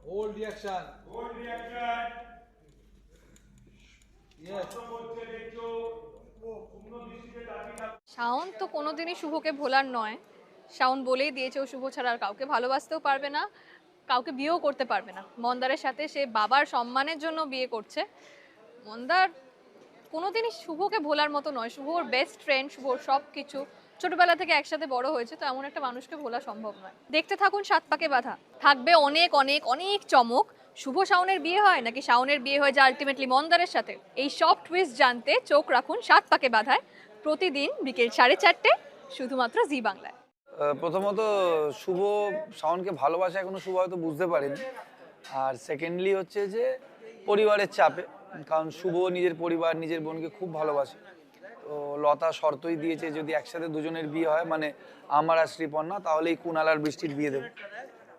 Hold reaction. Hold reaction. Yes. Shaon তো কোনোদিনই শুভকে ভোলার নয়। শাওন বলেই দিয়েছে ও শুভ ছাড়া আর কাউকে ভালোবাসতেও পারবে না, কাউকে বিয়েও করতে পারবে না। মন্দারের সাথে সে বাবার সম্মানের জন্য বিয়ে করছে। মন্দার কোনোদিনই শুভকে ভোলার মতো নয়। শুভ ওর বেস্ট ফ্রেন্ড, শুভ ওর সব কিছু, ছোটবেলা থেকে একসাথে বড় হয়েছে, তো এমন একটা মানুষকে ভোলা সম্ভব নয়। দেখতে থাকুন সাত পাকে বাঁধা, থাকবে অনেক অনেক অনেক চমক। শুভ শাওনের বিয়ে হয় নাকি শাওনের বিয়ে হয় যে আলটিমেটলি মন্দারের সাথে, এই সব টুইস্ট জানতে চোখ রাখুন সাত পাকে বাঁধায়, প্রতিদিন বিকেল 4:30 শুধুমাত্র জি বাংলায়। প্রথমত শুভ শাওনকে ভালোবাসা এখনো শুভ হয়তো বুঝতে পারেনি। আর সেকেন্ডলি হচ্ছে যে পরিবারের চাপে, কারণ শুভ নিজের পরিবার নিজের বোনকে খুব ভালোবাসে। তো লতা শর্তই দিয়েছে যদি একসাথে দুজনের বিয়ে হয়, মানে আমার আর শ্রীপর্ণা, তাহলেই কুণাল আর বৃষ্টির বিয়ে দেবে।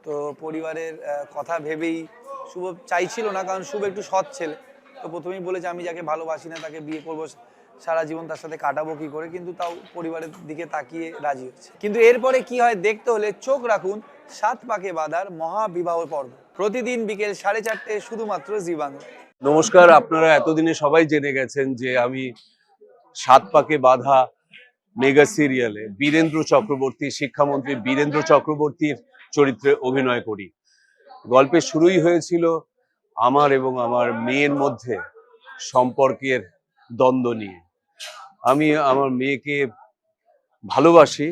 তো পরিবারের কথা ভেবেই শুভ চাইছিল না, কারণ শুভ একটু সৎ ছেলে। তো প্রথমেই বলেছে আমি যাকে ভালোবাসি না তাকে বিয়ে করবো, সারা জীবন তার সাথে কাটাবো কি করে, কিন্তু তাও পরিবারের দিকে তাকিয়ে রাজি হচ্ছে। কিন্তু এরপরে কি হয় দেখতে হলে চোখ রাখুন সাত পাকে বাঁধার মহাবিবাহ পর্ব, প্রতিদিন বিকেল 4:30 শুধুমাত্র জি বাংলা। নমস্কার। আপনারা এতদিনে সবাই জেনে গেছেন যে আমি সাত পাকে বাঁধা মেগা সিরিয়ালে বীরেন্দ্র চক্রবর্তী, শিক্ষামন্ত্রী বীরেন্দ্র চক্রবর্তীর চরিত্রে অভিনয় করি। গল্পের শুরুই হয়েছিল আমার এবং আমার মেয়ের মধ্যে সম্পর্কের দ্বন্দ্ব নিয়ে। আমি আমার মেয়েকে ভালোবাসি,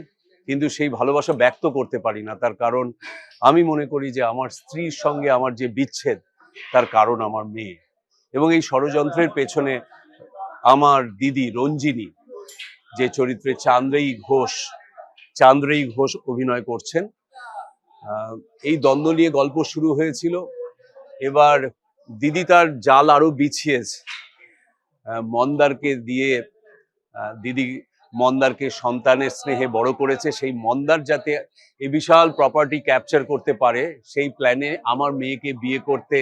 কিন্তু সেই ভালোবাসা ব্যক্ত করতে পারি না। তার কারণ আমি মনে করি যে আমার স্ত্রীর সঙ্গে আমার যে বিচ্ছেদ, তার কারণ আমার মেয়ে। এবং এই ষড়যন্ত্রের পেছনে আমার দিদি রঞ্জিনী, যে চরিত্রে চান্দ্রেয়ী ঘোষ অভিনয় করছেন, এই দ্বন্দ্ব নিয়ে গল্প শুরু হয়েছিল। এবার দিদি তার জাল আরো বিছিয়েছে মন্দারকে দিয়ে। দিদি মন্দারকে সন্তানের স্নেহে বড় করেছে, সেই মন্দার যাতে এই বিশাল প্রপার্টি ক্যাপচার করতে পারে সেই প্ল্যানে আমার মেয়েকে বিয়ে করতে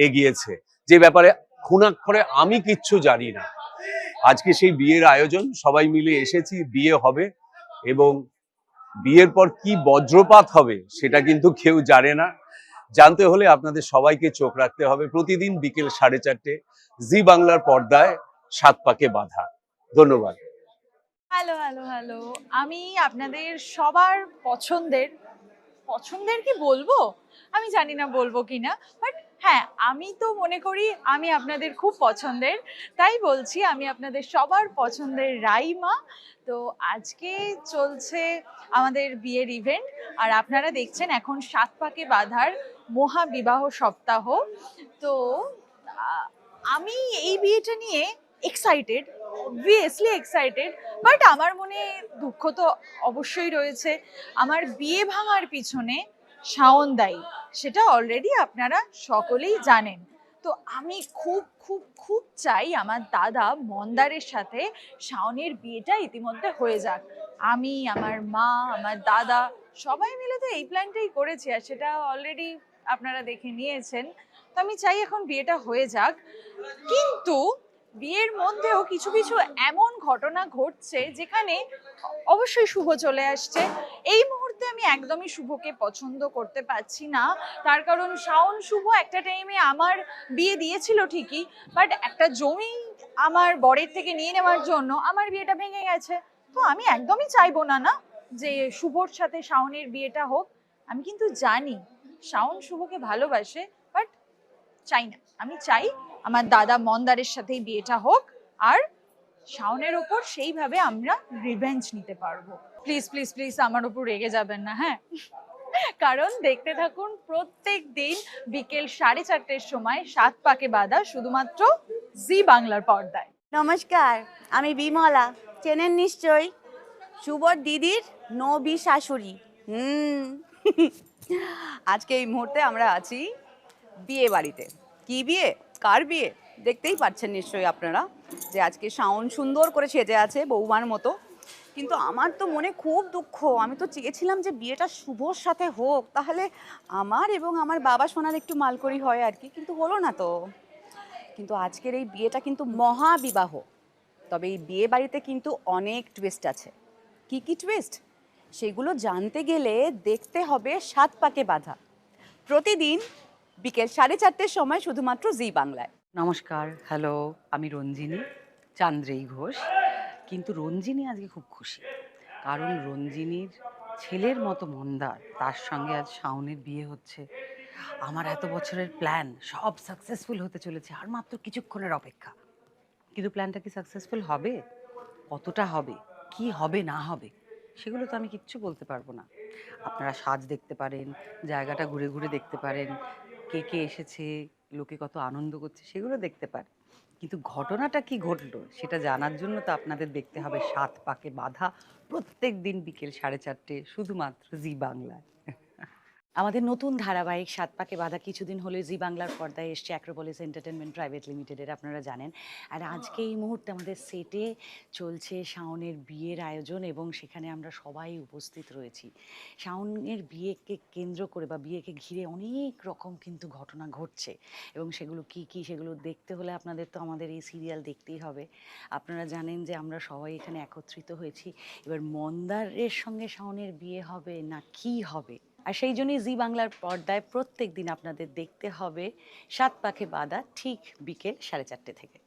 এগিয়েছে, যে ব্যাপারে খুনাক্ষরে আমি কিচ্ছু জানি না। আজকে সেই বিয়ের আয়োজন, সবাই মিলে এসেছি, বিয়ে হবে এবং বিয়ের পর কি বজ্রপাত হবে সেটা কিন্তু কেউ জানে না। জানতে হলে আপনাদের সবাইকে চোখ রাখতে হবে প্রতিদিন বিকেল 4:30 জি বাংলার পর্দায় সাত পাকে বাঁধা। ধন্যবাদ। হ্যালো হ্যালো হ্যালো, আমি আপনাদের সবার পছন্দের কি বলবো, আমি জানি না বলবো কিনা, বাট হ্যাঁ, আমি তো মনে করি আমি আপনাদের খুব পছন্দের, তাই বলছি আমি আপনাদের সবার পছন্দের রাইমা। তো আজকে চলছে আমাদের বিয়ের ইভেন্ট, আর আপনারা দেখছেন এখন সাত পাকে বাঁধার মহাবিবাহ সপ্তাহ। তো আমি এই বিয়েটা নিয়ে এক্সাইটেড, অবভিয়াসলি এক্সাইটেড, বাট আমার মনে দুঃখ তো অবশ্যই রয়েছে। আমার বিয়ে ভাঙার পিছনে শাওন দায়ী, সেটা অলরেডি আপনারা সকলেই জানেন। তো আমি খুব খুব খুব চাই আমার দাদা মন্দারের সাথে শাওনের বিয়েটা ইতিমধ্যে হয়ে যাক। আমি, আমার মা, আমার দাদা সবাই মিলে তো এই প্ল্যানটাই করেছি, আর সেটা অলরেডি আপনারা দেখে নিয়েছেন। তো আমি চাই এখন বিয়েটা হয়ে যাক, কিন্তু বিয়ের মধ্যেও কিছু কিছু এমন ঘটনা ঘটছে যেখানে অবশ্যই শুভ চলে আসছে। এই মুহূর্তে আমি একদমই শুভকে পছন্দ করতে পারছি না, তার কারণ শাওন শুভ একটা টাইমে আমার বিয়ে দিয়েছিল ঠিকই, বাট একটা জমি আমার বরের থেকে নিয়ে নেওয়ার জন্য আমার বিয়েটা ভেঙে গেছে। তো আমি একদমই চাইবো না যে শুভর সাথে শাওনের বিয়েটা হোক। আমি কিন্তু জানি শাওন শুভকে ভালোবাসে, বাট চাই না। আমি চাই আমার দাদা মন্দারের সাথেই বিয়েটা হোক, আর শাওনের ওপর সেইভাবে আমরা রিভেঞ্জ নিতে পারবো। প্লিজ প্লিজ প্লিজ আমার ওপর রেগে যাবেন না, হ্যাঁ? কারণ দেখতে থাকুন প্রত্যেক দিন বিকেল 4:30 সময় সাত পাকে বাঁধা, শুধুমাত্র জি বাংলার পর্দায়। নমস্কার, আমি বিমলা, চেনেন নিশ্চয়ই, শুভর দিদির নবী শাশুড়ি। আজকে এই মুহূর্তে আমরা আছি বিয়ে বাড়িতে। কি বিয়ে, কার বিয়ে দেখতেই পাচ্ছেন নিশ্চয়ই আপনারা, যে আজকে শাওন সুন্দর করে সেজে আছে বৌমার মতো। কিন্তু আমার তো মনে খুব দুঃখ, আমি তো চেয়েছিলাম যে বিয়েটা শুভর সাথে হোক, তাহলে আমার এবং আমার বাবা সোনার একটু মালকড়ি হয় আর কি, কিন্তু হলো না। তো কিন্তু আজকের এই বিয়েটা কিন্তু মহাবিবাহ। তবে এই বিয়ে বাড়িতে কিন্তু অনেক টুইস্ট আছে। কি কি টুইস্ট সেগুলো জানতে গেলে দেখতে হবে 7 পাকে বাঁধা, প্রতিদিন বিকেল 4:30 সময় শুধুমাত্র জি বাংলায়। নমস্কার, হ্যালো, আমি রঞ্জিনী চান্দ্রেই ঘোষ। কিন্তু রঞ্জিনী আজকে খুব খুশি, কারণ রঞ্জিনীর ছেলের মতো মন্দার, তার সঙ্গে আজ শাওনের বিয়ে হচ্ছে। আমার এত বছরের প্ল্যান সব সাকসেসফুল হতে চলেছে, আর মাত্র কিছুক্ষণের অপেক্ষা। কিন্তু প্ল্যানটা কি সাকসেসফুল হবে, কতটা হবে, কি হবে না হবে, সেগুলো তো আমি কিচ্ছু বলতে পারবো না। আপনারা সাজ দেখতে পারেন, জায়গাটা ঘুরে ঘুরে দেখতে পারেন, কে কে এসেছে, লোকে কত আনন্দ করছে, সেগুলো দেখতে পারেন। কিন্তু ঘটনাটা কি ঘটলো সেটা জানার জন্য তো আপনাদের দেখতে হবে 7 পাকে বাঁধা, প্রত্যেক দিন বিকেল 4:30 শুধুমাত্র জি বাংলায়। আমাদের নতুন ধারাবাহিক 7 পাকে বাঁধা কিছুদিন হলে জি বাংলার পর্দায় এসছে অ্যাক্রোপলিস এন্টারটেনমেন্ট প্রাইভেট লিমিটেডের, আপনারা জানেন। আর আজকে এই মুহূর্তে আমাদের সেটে চলছে শাওনের বিয়ের আয়োজন এবং সেখানে আমরা সবাই উপস্থিত রয়েছি। শাওনের বিয়েকে কেন্দ্র করে বা বিয়েকে ঘিরে অনেক রকম কিন্তু ঘটনা ঘটছে এবং সেগুলো কি কি সেগুলো দেখতে হলে আপনাদের তো আমাদের এই সিরিয়াল দেখতেই হবে। আপনারা জানেন যে আমরা সবাই এখানে একত্রিত হয়েছি। এবার মন্দারের সঙ্গে শাওনের বিয়ে হবে না কি হবে, আর সেই জন্যই জি বাংলার পর্দায় প্রত্যেক দিন আপনাদের দেখতে হবে 7 পাকে বাঁধা, ঠিক বিকেল 4:30 থেকে।